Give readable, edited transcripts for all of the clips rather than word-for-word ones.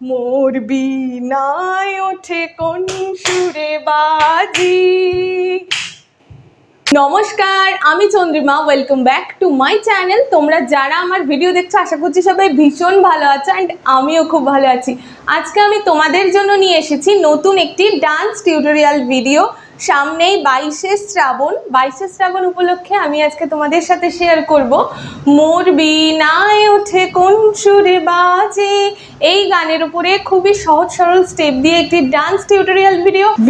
মোর বীণায় ওঠে কোন সুরে বাজি। নমস্কার, আমি Chandrima. Welcome back to my channel. তোমরা যারা আমার ভিডিও দেখছো আশা করছি সবাই ভীষণ ভালো আছো, অ্যান্ড আমিও খুব ভালো আছি। আজকে আমি তোমাদের জন্য নিয়ে এসেছি নতুন একটি ডান্স টিউটোরিয়াল ভিডিও। সামনেই 22শে শ্রাবণ উপলক্ষে আমি আজকে তোমাদের সাথে শেয়ার করব মোর বীণায় ওঠে কোন সুরে বাজে, এই গানের উপরে খুবই সহজ সরল স্টেপ দিয়ে একটি ডান্স টিউটোরিয়াল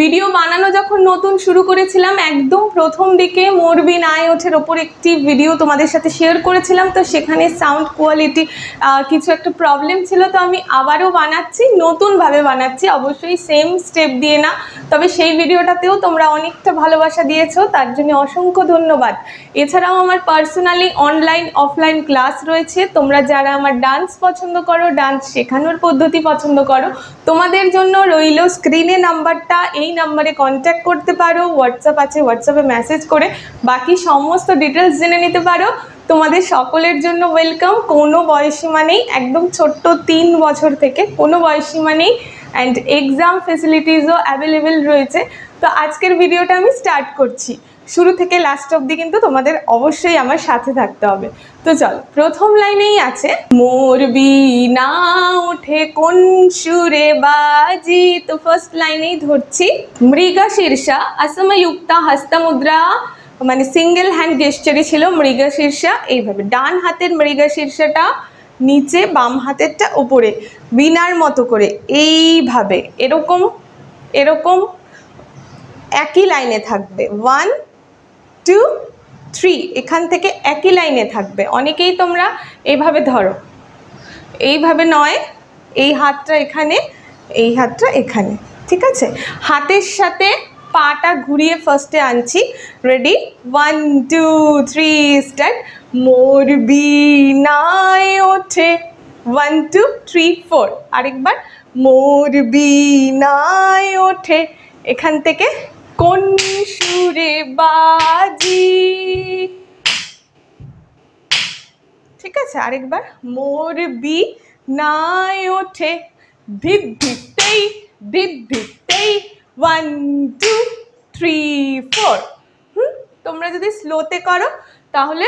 ভিডিও বানানো যখন নতুন শুরু করেছিলাম, একদম প্রথম দিকে মোর বীণায় ওঠের ওপর একটি ভিডিও তোমাদের সাথে শেয়ার করেছিলাম। তো সেখানে সাউন্ড কোয়ালিটি কিছু একটা প্রবলেম ছিল, তো আমি আবারও বানাচ্ছি, নতুনভাবে বানাচ্ছি, অবশ্যই সেম স্টেপ দিয়ে না। তবে সেই ভিডিওটাতেও তোমরা অনেকটা ভালোবাসা দিয়েছো, তার জন্য অসংখ্য ধন্যবাদ। এছাড়াও আমার পার্সোনালি অনলাইন অফলাইন ক্লাস রয়েছে। তোমরা যারা আমার ডান্স পছন্দ করো, ডান্স শেখানোর পদ্ধতি পছন্দ করো, তোমাদের জন্য রইল স্ক্রিনে নাম্বারটা, এই নাম্বারে কন্ট্যাক্ট করতে পারো। হোয়াটসঅ্যাপ আছে, হোয়াটসঅ্যাপে মেসেজ করে বাকি সমস্ত ডিটেলস জেনে নিতে পারো। তোমাদের সকলের জন্য ওয়েলকাম। কোনো বয়সীমা নেই, একদম ছোট্ট 3 বছর থেকে কোনো বয়সীমা নেই, অ্যান্ড এক্সাম ফেসিলিটিসও অ্যাভেলেবেল রয়েছে। তো আজকের ভিডিওটা আমি স্টার্ট করছি। শুরু থেকে লাস্ট অবধি কিন্তু তোমাদের অবশ্যই আমার সাথে থাকতে হবে। তো চল, প্রথম লাইনেই আছে মোর বীণা ওঠে কোন সুরে বাজি। তো ফার্স্ট লাইনেই ধরছি মৃগা শীর্ষা অসমযুক্তা হস্তমুদ্রা, মানে সিঙ্গেল হ্যান্ড গেস্টারই ছিল মৃগা শীর্ষা। এইভাবে ডান হাতের মৃগা শীর্ষাটা নিচে, বাম হাতেরটা উপরে, বীণার মতো করে এইভাবে এরকম এরকম একই লাইনে থাকবে। 1 2 3 এখান থেকে একই লাইনে থাকবে। অনেকেই তোমরা এইভাবে ধরো, এইভাবে নয়, এই হাতটা এখানে, এই হাতটা এখানে, ঠিক আছে? হাতের সাথে পাটা ঘুরিয়ে ফার্স্টে আনছি। Ready, 1 2 3 start. মোর বীণায় ওঠে 1 2 3 4। আরেকবার মোর বীণায় ওঠে, এখান থেকে কোন সুরে বাজি, ঠিক আছে? আরেকবার মোর বীণায় ওঠে ধিপ ধিপতেই ধিপ ধিপতেই 1 2 3 4। তোমরা যদি স্লোতে করো তাহলে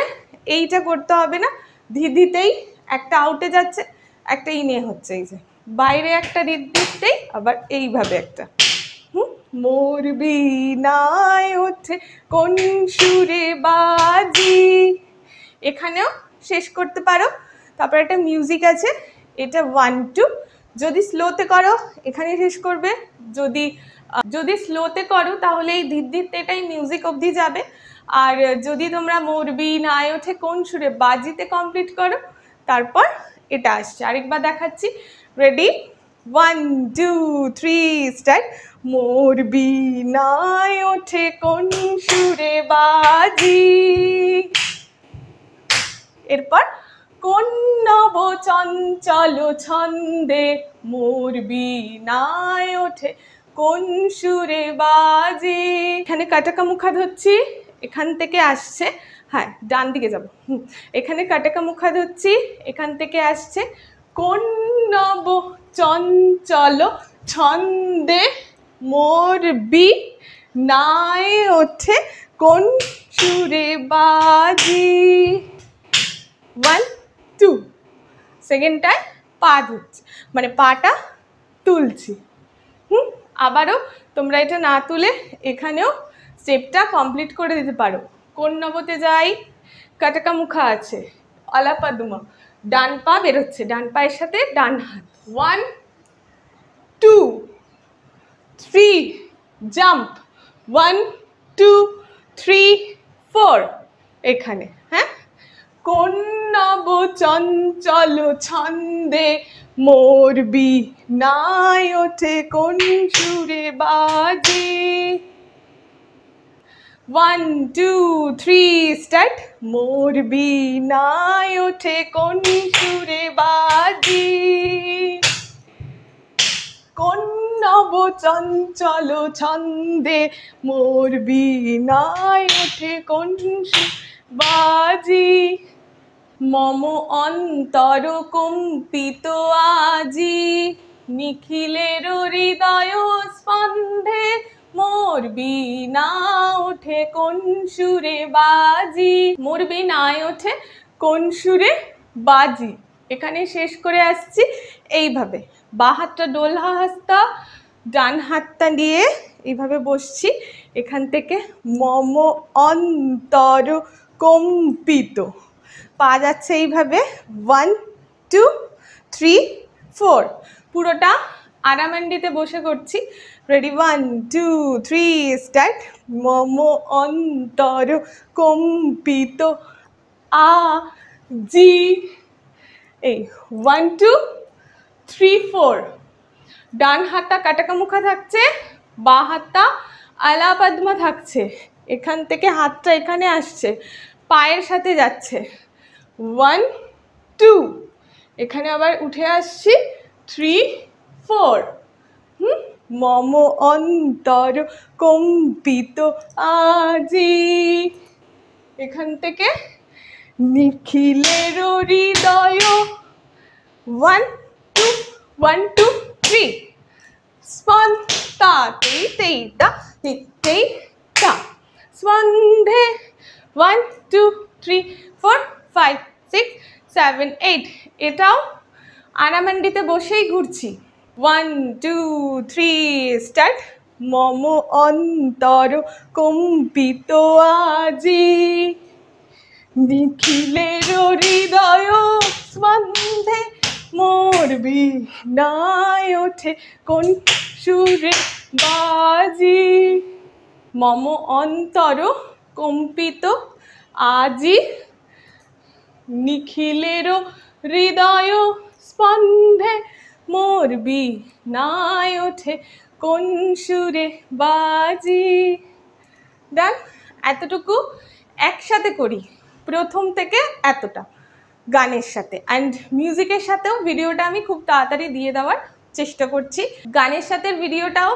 এইটা করতে হবে না, ধিধিতেই একটা আউটে যাচ্ছে, একটা ইনে হচ্ছে, এই যে বাইরে একটা ধিপ ধিপতেই, আবার এইভাবে একটা। মোর বীণায় ওঠে কোন সুরে বাজি, এখানেও শেষ করতে পারো। তারপর একটা মিউজিক আছে, এটা 1 2। যদি স্লোতে করো এখানে শেষ করবে, যদি স্লোতে করো তাহলে এই ধীর ধীর এটাই মিউজিক অবধি যাবে। আর যদি তোমরা মোর বীণায় ওঠে কোন সুরে বাজিতে কমপ্লিট করো, তারপর এটা আসছে। আরেকবার দেখাচ্ছি, রেডি, 1 2 3 স্টার্ট। মোর বীণায় ওঠে কোন সুরে বাজি, এরপর কোন নব চঞ্চল ছন্দে মোর বীণায় ওঠে কোন সুরে বাজি। এখানে কাটাকা মুখা ধরছি, এখান থেকে আসছে, হ্যাঁ ডান দিকে যাব। এখানে কাটাকা মুখা ধরছি, এখান থেকে আসছে কোন নব চঞ্চল ছন্দে মোর বীণায় ওঠে কোন সুরে বাজি। 1 2 সেকেন্ডটায় পা ধরছি, মানে পাটা তুলছি। আবারও তোমরা এটা না তুলে এখানেও স্টেপটা কমপ্লিট করে দিতে পারো। কোন নবতে যাই, কাটাকা মুখা আছে, আলাপাদুমা, ডান পা বেরোচ্ছে, ডান পায়ের সাথে ডান হাত, 1 2 3 জাম্প, 1 2 3 4 এখানে। হ্যাঁ, কোন নব চঞ্চল ছন্দে মোর বীণায় ওঠে কোন সুরে বাজে, 1 2 3 স্টার্ট। মোর বীণায় ওঠে কোন সুরে বাজি, কোন নব চঞ্চল ছন্দে মোর বীণায় ওঠে কোন সুরে বাজি। মম অন্তর কম্পিত আজি, নিখিলের হৃদয় স্পন্দে মোর বীণা ওঠে কোন সুরে বাজি, মোর বীণায় ওঠে কোন সুরে বাজি। এখানে শেষ করে আসছি। এইভাবে বা হাতটা ডোলহা হাস্তা, ডান হাতটা নিয়ে এইভাবে বসছি। এখান থেকে মম অন্তর কম্পিত, পা যাচ্ছে এইভাবে 1 2 3 4, পুরোটা আরামান্ডিতে বসে করছি। Ready 1 2 3 start. মম অন্তর কম্পিত আজি, এই 1 2 3 4। ডান হাতটা কাটাকামুখা থাকছে, বা হাতটা আলাপাদমা থাকছে। এখান থেকে হাতটা এখানে আসছে, পায়ের সাথে যাচ্ছে 1 2, এখানে আবার উঠে আসছি 3 4। মম অন্তর কম্পিত আজি, এখান থেকে নিখিলের হৃদয় 1 2 1 2 3 স্পন্দা তেই তেইটা তেইটা স্পন্দে 1 2 3 4 5 6 7 8। এটাও আরামান্ডিতে বসেই ঘুরছি। 1 2 3 স্টার্ট। মম অন্তর কম্পিত আজি, নিখিলের হৃদয় স্পন্দে মোর বীণায় ওঠে কোন সুরে বাজি। মম অন্তর কম্পিত আজি, নিখিলের হৃদয় স্পন্দে মোর বীণায় ওঠে কোন সুরে বাজি। ডান। এতটুকু একসাথে করি, প্রথম থেকে এতটা গানের সাথে, অ্যান্ড মিউজিকের সাথেও ভিডিওটা আমি খুব তাড়াতাড়ি দিয়ে দেওয়ার চেষ্টা করছি। গানের সাথে ভিডিওটাও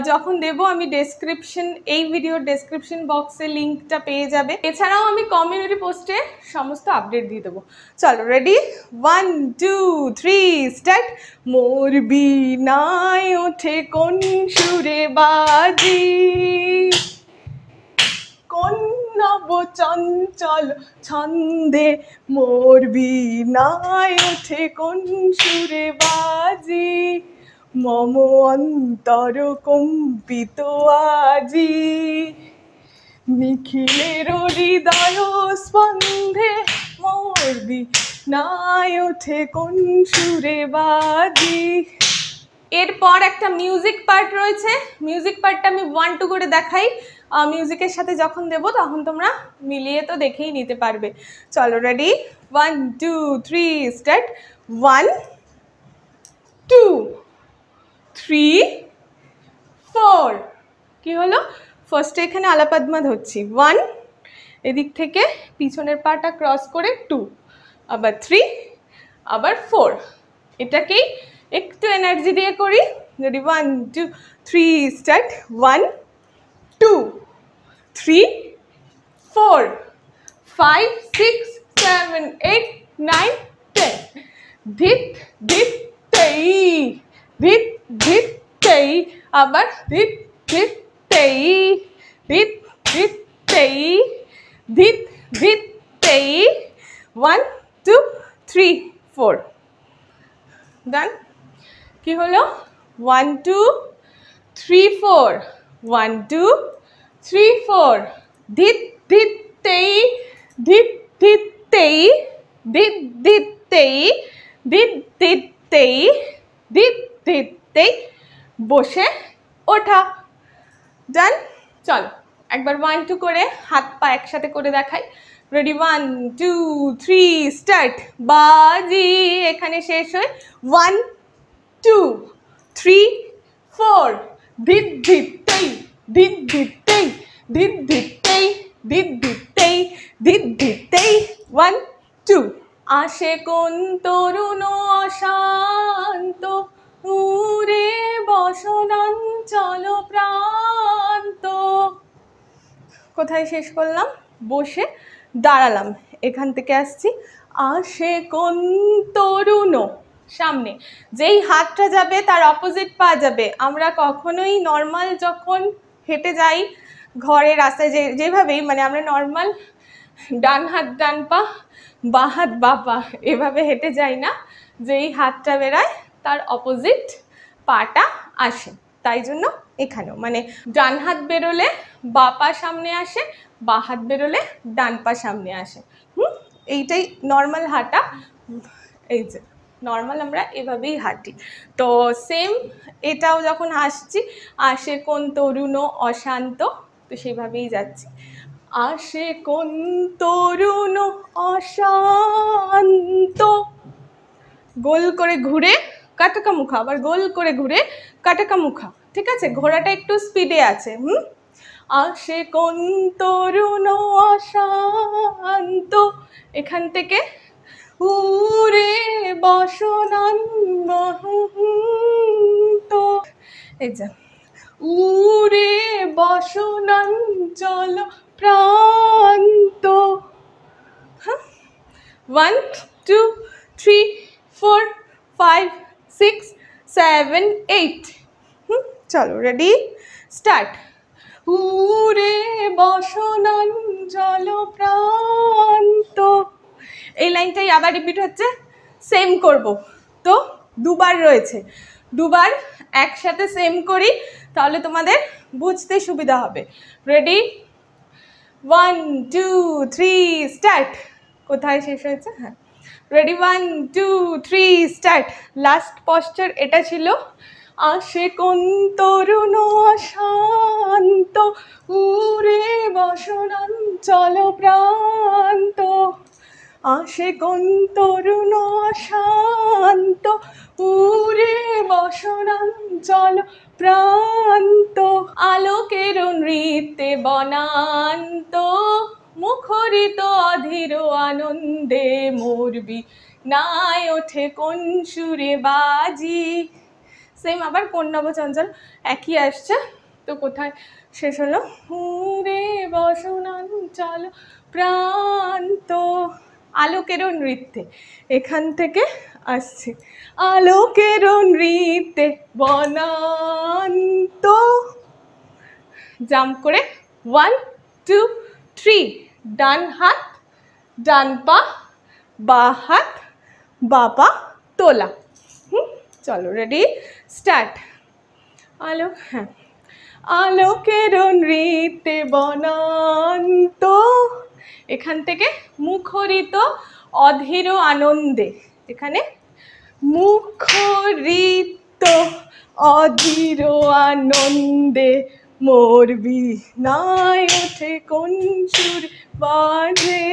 যখন দেব আমি এই ভিডিওর ডেসক্রিপশন বক্সে লিঙ্কটা পেয়ে যাবে। এছাড়াও আমি কমিউনিটি পোস্টে সমস্ত আপডেট দিয়ে দেবো। চলো রেডি 1 2 3 স্টার্ট। মোর বীণায় ওঠে কোন সুরে বাজি, কোন নব চঞ্চল ছন্দে মোর বীণায় ওঠে কোন সুরে বাজি, মম অন্তর কম্পিত আজি, নিখিলের হৃদয় স্পন্দে মোর বীণায় ওঠে কোন সুরে বাজি। এরপর একটা মিউজিক পার্ট রয়েছে, মিউজিক পার্টটা আমি 1 2 করে দেখাই। মিউজিকের সাথে যখন দেব তখন তোমরা মিলিয়ে তো দেখেই নিতে পারবে। চলো রেডি 1 2 3 স্টার্ট। 1 2 3 4। কি হলো? ফার্স্টে এখানে আলাপাদমা ধরছি 1, এদিক থেকে পিছনের পাটা ক্রস করে 2, আবার 3, আবার 4। এটাকেই একটু এনার্জি দিয়ে করি। Ready 1 2 3 start. 1 2 3 4 5 6 7 8 9 10। ধিত ধিত তেই, ধিত ধিত তেই, আবার ধিত ধিত তেই, ধিত ধিত তেই, ধিত ধিত তেই। 1 2 3 4। ডান। কি হলো? 1 2 3 4, 1 2 3 4। ধিত ধিত তেই, ধিত ধিত তেই, ধিত ধিত তেই, ধিত ধিত তেই, ধিত ধিত তেই। বসে ওঠা। ডান। চলো একবার 1 2 করে হাত পা একসাথে করে দেখাই। Ready 1 2 3 start. বাজি, এখানে শেষ হয়ে 1 2 3 4। ধিত ধিত তেই, ধিত ধিত তেই, ধিত ধিত তেই, ধিত ধিত তেই, ধিত ধিত তেই। 1 2। আসে কোন তরুণ অশান্ত, উরে বসনাঞ্চল প্রান্ত। কোথায় শেষ করলাম? বসে দাঁড়ালাম, এখান থেকে আসছি। আসে কোন তরুণ, সামনে, যেই হাতটা যাবে তার অপোজিট পা যাবে। আমরা কখনোই নর্মাল যখন হেঁটে যাই ঘরের রাস্তায় যেভাবেই মানে আমরা নর্মাল ডান হাত ডান পা বা হাত বা পা এভাবে হেঁটে যাই না, যেই হাতটা বেরায় তার অপোজিট পাটা আসে। তাই জন্য এখানেও মানে ডান হাত বেরোলে বা পা সামনে আসে, বা হাত বেরোলে ডান পা সামনে আসে। এইটাই নর্মাল হাঁটা। এই যে নর্মাল আমরা এভাবেই হাঁটি। তো সেম এটাও যখন আসছি, আসে কোন তরুণ অশান্ত, তো সেইভাবেই যাচ্ছি। আসে কোন তরুণ অশান্ত, গোল করে ঘুরে কাটাকা মুখা, আবার গোল করে ঘুরে কাটাকা মুখা। ঠিক আছে, ঘোড়াটা একটু স্পিডে আছে। আসে কোন তরুণ অশান্ত, এখান থেকে উরে বসনান্ত, এই যে উরে বসনাঞ্চল প্রান্ত। 1 2 3 4 5 6 7 8। চলো রেডি স্টার্ট। উরে বসনাঞ্চল প্রান্ত, এই লাইনটাই আবার রিপিট হচ্ছে, সেম করব। তো দুবার রয়েছে, দুবার একসাথে সেম করি তাহলে তোমাদের বুঝতে সুবিধা হবে। Ready 1 2 3 start. কোথায় শেষ হয়েছে? হ্যাঁ রেডি 1 2 3 স্টার্ট। লাস্ট পশ্চার এটা ছিল। আসে কোন তরুণ শান্ত, উরে বসনাঞ্চল প্রান্ত। আসে কোন তরুণ শান্ত, উরে বসনাঞ্চল প্রান্ত। আলোকের নৃত্যে বনান্ত, মুখরিত অধীর আনন্দে মোরবি নাই ওঠে কোন সুরে বাজি। সেম আবার কোন নবচঞ্চল একই আসছে। তো কোথায় শেষ হলো? উরে বসনাঞ্চল প্রান্ত। আলোকেরও নৃত্যে এখান থেকে আসছে, আলোকেরও নৃত্যে বনান্ত। জাম্প করে 1 2 3, ডান হাত ডান পা, বা হাত বা পা তোলা। চলো রেডি স্টার্ট। হ্যাঁ আলোকের নৃত্যে বনান্ত, এখান থেকে মুখরিত অধীর আনন্দে, এখানে মুখরিত অধীর আনন্দে মোরবি নাই ওঠে কোন সুর বাজে।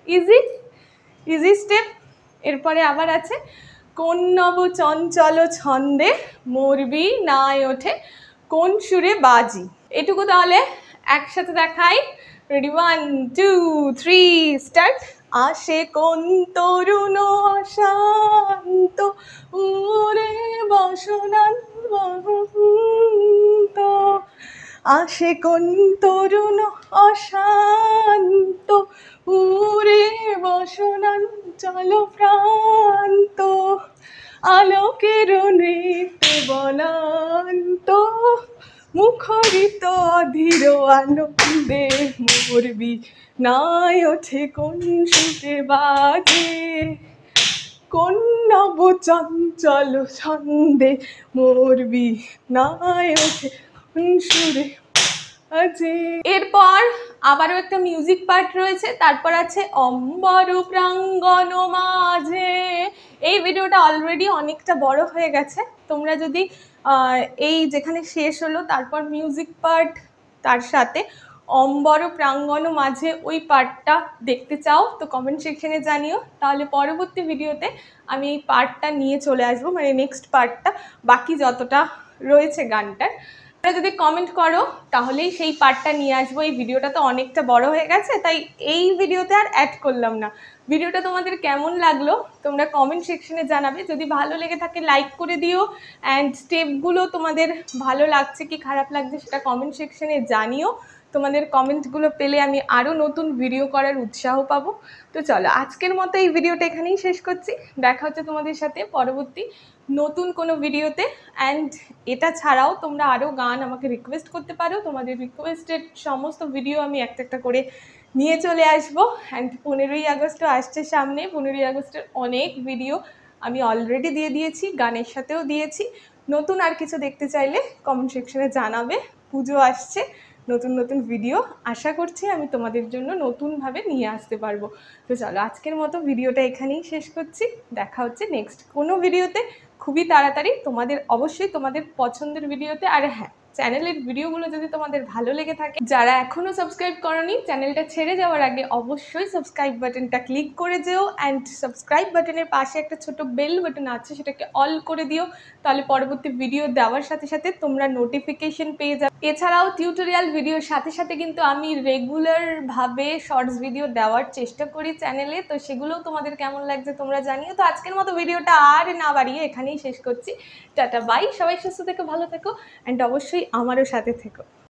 Easy easy step. এরপরে আবার আছে কোন নব চঞ্চল ছন্দে মোরবি নাই ওঠে কোন সুরে বাজি। এটুকু তাহলে একসাথে দেখাই। Ready 1 2 3 start. আসে কোন তরুণ শান্ত, উরে বসনান্ত। আসে কোন তরুণ অশান্ত, উরে বসনাঞ্চল প্রান্ত। আলোকের নৃত্যে বনান্ত, মুখরিত অধীর আনন্দে মোরবি নাই ওঠে কোন সুরে বাজে। কোন নব চঞ্চল ছন্দে মোরবি নাই ওঠে কোন সুরে বাজে। এরপর আবারও একটা মিউজিক পার্ট রয়েছে, তারপর আছে অম্বর প্রাঙ্গণ মাঝে। এই ভিডিওটা অলরেডি অনেকটা বড় হয়ে গেছে। তোমরা যদি এই যেখানে শেষ হলো তারপর মিউজিক পার্ট তার সাথে অম্বর প্রাঙ্গণ মাঝে ওই পার্টটা দেখতে চাও তো কমেন্ট সেকশনে জানিও, তাহলে পরবর্তী ভিডিওতে আমি এই পার্টটা নিয়ে চলে আসবো, মানে নেক্সট পার্টটা বাকি যতটা রয়েছে গানটার। যদি কমেন্ট করো তাহলেই সেই পার্টটা নিয়ে আসবো। এই ভিডিওটা তো অনেকটা বড় হয়ে গেছে, তাই এই ভিডিওতে আর অ্যাড করলাম না। ভিডিওটা তোমাদের কেমন লাগলো তোমরা কমেন্ট সেকশনে জানাবে। যদি ভালো লেগে থাকে লাইক করে দিও, অ্যান্ড স্টেপগুলো তোমাদের ভালো লাগছে কি খারাপ লাগছে সেটা কমেন্ট সেকশনে জানিও। তো তোমাদের কমেন্টগুলো পেলে আমি আরও নতুন ভিডিও করার উৎসাহ পাবো। তো চলো আজকের মতো এই ভিডিওটা এখানেই শেষ করছি। দেখা হচ্ছে তোমাদের সাথে পরবর্তী নতুন কোনো ভিডিওতে। অ্যান্ড এটা ছাড়াও তোমরা আরও গান আমাকে রিকোয়েস্ট করতে পারো, তোমাদের রিকোয়েস্টেড সমস্ত ভিডিও আমি একটা একটা করে নিয়ে চলে আসবো। অ্যান্ড 15ই আগস্টও আসছে সামনে। 15ই আগস্টের অনেক ভিডিও আমি অলরেডি দিয়ে দিয়েছি, গানের সাথেও দিয়েছি। নতুন আর কিছু দেখতে চাইলে কমেন্ট সেকশনে জানাবে। পুজো আসছে, নতুন নতুন ভিডিও আশা করছি আমি তোমাদের জন্য নতুনভাবে নিয়ে আসতে পারবো। তো চলো আজকের মতো ভিডিওটা এখানেই শেষ করছি। দেখা হচ্ছে নেক্সট কোনো ভিডিওতে খুবই তাড়াতাড়ি, তোমাদের অবশ্যই তোমাদের পছন্দের ভিডিওতে। আর হ্যাঁ, চ্যানেলের ভিডিওগুলো যদি তোমাদের ভালো লেগে থাকে, যারা এখনও সাবস্ক্রাইব করোনি, চ্যানেলটা ছেড়ে যাওয়ার আগে অবশ্যই সাবস্ক্রাইব বাটনটা ক্লিক করে যেও। অ্যান্ড সাবস্ক্রাইব বাটনের পাশে একটা ছোট বেল বাটন আছে, সেটাকে অল করে দিও। তাহলে পরবর্তী ভিডিও দেওয়ার সাথে সাথে তোমরা নোটিফিকেশন পেয়ে যাবে। এছাড়াও টিউটোরিয়াল ভিডিওর সাথে সাথে কিন্তু আমি রেগুলারভাবে শর্টস ভিডিও দেওয়ার চেষ্টা করি চ্যানেলে। তো সেগুলোও তোমাদের কেমন লাগছে তোমরা জানিও। তো আজকের মতো ভিডিওটা আর না বাড়িয়ে এখানেই শেষ করছি। টাটা বাই, সবাই সুস্থ থেকো, ভালো থেকো, অ্যান্ড অবশ্যই আমারও সাথে থেকো।